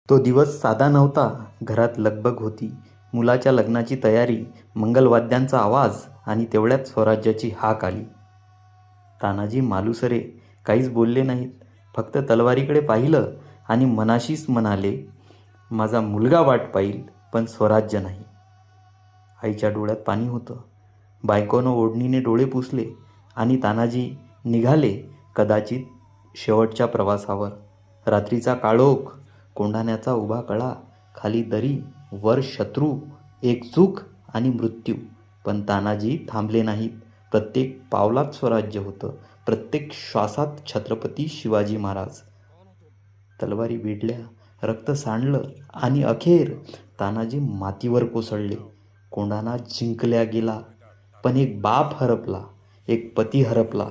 तो दिवस साधा नव्हता. घरात लगबग होती. मुलाच्या लग्नाची तयारी, मंगलवाद्यांचा आवाज आणि तेवढ्यात स्वराज्याची हाक आली. तानाजी मालुसरे काहीच बोलले नाहीत. फक्त तलवारीकडे पाहिलं आणि मनाशीच म्हणाले, माझा मुलगा वाट पाहिल पण स्वराज्य नाही. आईच्या डोळ्यात पाणी होतं. बायकोनं ओढणीने डोळे पुसले आणि तानाजी निघाले कदाचित शेवटच्या प्रवासावर. रात्रीचा काळोख, कोंढाण्याचा उभा कळा, खाली दरी, वर शत्रू, एक चूक आणि मृत्यू. पण तानाजी थांबले नाहीत. प्रत्येक पावलात स्वराज्य होतं, प्रत्येक श्वासात छत्रपती शिवाजी महाराज. तलवारी भिडल्या, रक्त सांडलं आणि अखेर तानाजी मातीवर कोसळले. कोंढाणा जिंकल्या गेला, पण एक बाप हरपला, एक पती हरपला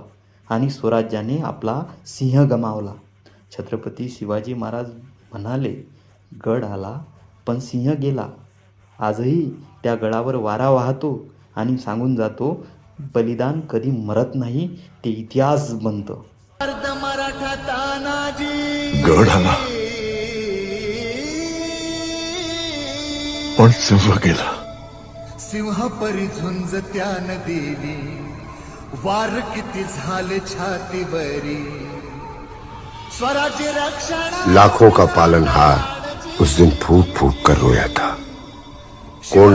आणि स्वराज्याने आपला सिंह गमावला. छत्रपती शिवाजी महाराज म्हणाले, गड आला पण सिंह गेला. आजही त्या गडावर वारा वाहतो आणि सांगून जातो, बलिदान कधी मरत नाही, ते इतिहास बनतं. गड आला पण सिंह गेला. सिंह परी झुंज त्यान दिली, वार किती झाले छाती बरी. स्वराज्य रक्षण लाखों का पालनहार उस दिन फूट फूट कर रोया था. कौन